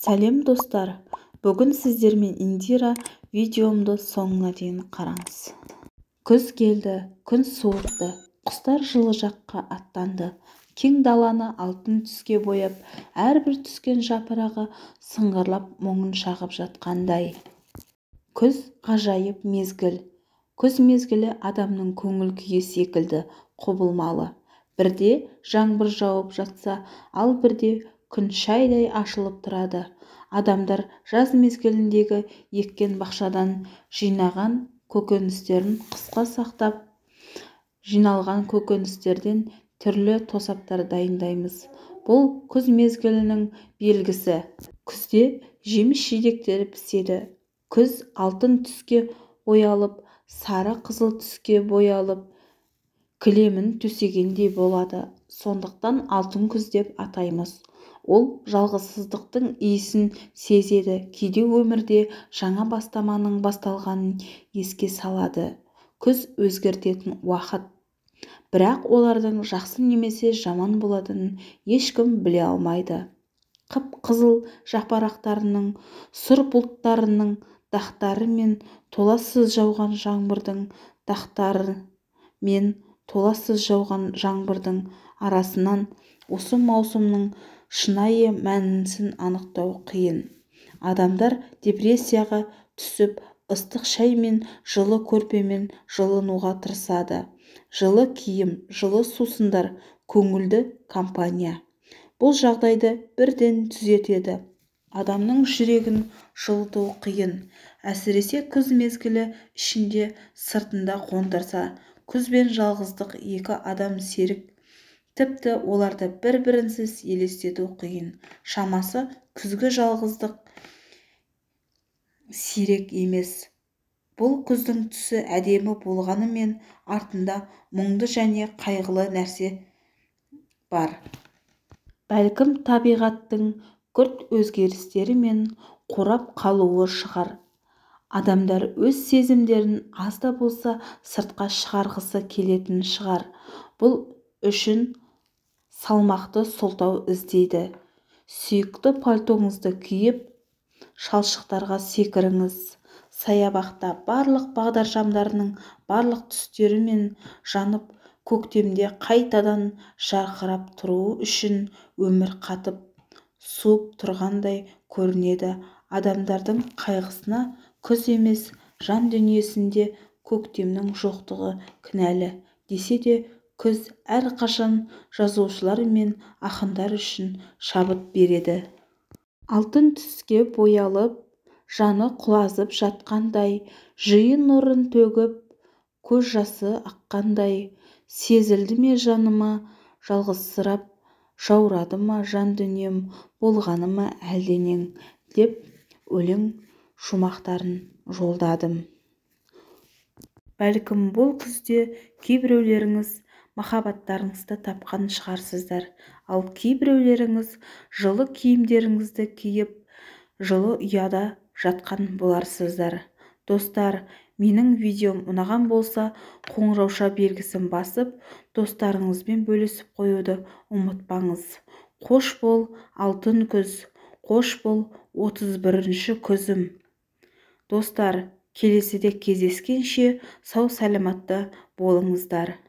Сәлем достар, бүгін сіздермен Индира видеомды соңына дейін қараңыз. Күз келді, күн суытты, құстар жылы жаққа аттанды. Кең даланы алтын түске бояп, әрбір түскен жапырағы сыңғырлап мұңын шағып жатқандай. Күз ғажайып мезгіл. Күз мезгілі адамның көңіл күйі секілді құбылмалы. Бірде жаңбыр жауып жатса, ал бірде күн шайдай ашылып тұрады. Адамдар жаз мезгіліндегі еккен бақшадан жинаған көкөністерін қысқа сақтап, жиналған көкөністерден түрлі тосаптар дайындаймыз. Бұл күз мезгілінің белгісі. Күзде жеміс-жидектер піседі. Күз алтын түске боялып, сары қызыл түске боялып, кілемін төсегендей болады. Сондықтан алтын күз деп атаймыз. Ол жалғызсыздықтың иісін сезеді, кейде өмірде жаңа бастаманың басталғанын еске салады. Күз өзгертетін уақыт. Бірақ олардың жақсы немесе жаман болатынын ешкім біле алмайды. Қып-қызыл жапырақтарының, сұр бұлттарының дақтары мен толассыз жауған жаңбырдың дақтары мен толассыз жауған жаңбырдың арасынан осы маусымның шынайы мәнісін анықтау қиын. Адамдар депрессияға түсіп, ыстық шай мен жылы көрпемен жылынуға тырысады. Жылы киім, жылы сусындар, көңілді компания. Бұл жағдайды бірден түзетеді. Адамның жүрегін жылыту қиын. Әсіресе күз мезгілі ішінде сыртында қондырса. Күз бен жалғыздық екі адам серік. Тіпті оларды бір-бірінсіз елестету қиын. Шамасы күзгі жалғыздық сирек емес. Бұл күздің түсі әдемі болғанымен артында мұңды және қайғылы нәрсе бар. Бәлкім табиғаттың күрт өзгерістері мен қурап қалуы шығар. Адамдар өз сезімдерін аз да болса сыртқа шығарғысы келетін шығар. Бұл үшін салмақты сылтау іздейді. Сүйікті пальтоңызды киіп, шалшықтарға секіріңіз. Саябақта барлық бағдаршамдарының барлық түстері мен жанып, көктемде қайтадан жарқырап тұруы үшін өмір қатып, суып тұрғандай көрінеді. Адамдардың қайғысына күз емес, жан дүниесінде көктемнің жоқтығы кінәлі. Десе де, күз әрқашан жазушылар мен ақындар үшін шабыт береді. Алтын түске боялып, жаны құлазып жатқандай, жиын нұрын төгіп, көз жасы аққандай, сезілді ме жаныма жалғызсырап, жаурады ма жан дүнием, болғаны ма әлденең, деп өлең шумақтарын жолдадым. Бәлкім бұл күзде кейбіреулеріңіз махаббаттарыңызды тапқан шығарсыздар, ал кейбіреулеріңіз жылы киімдеріңізді киіп, жылы ұяда жатқан боларсыздар. Достар, менің видеом ұнаған болса, қоңырауша белгісін басып, достарыңызбен бөлісіп қоюды ұмытпаңыз. Қош бол, алтын күз, қош бол, 31-ші күзім. Достар, келесіде кездескенше сау саламатта болыңыздар.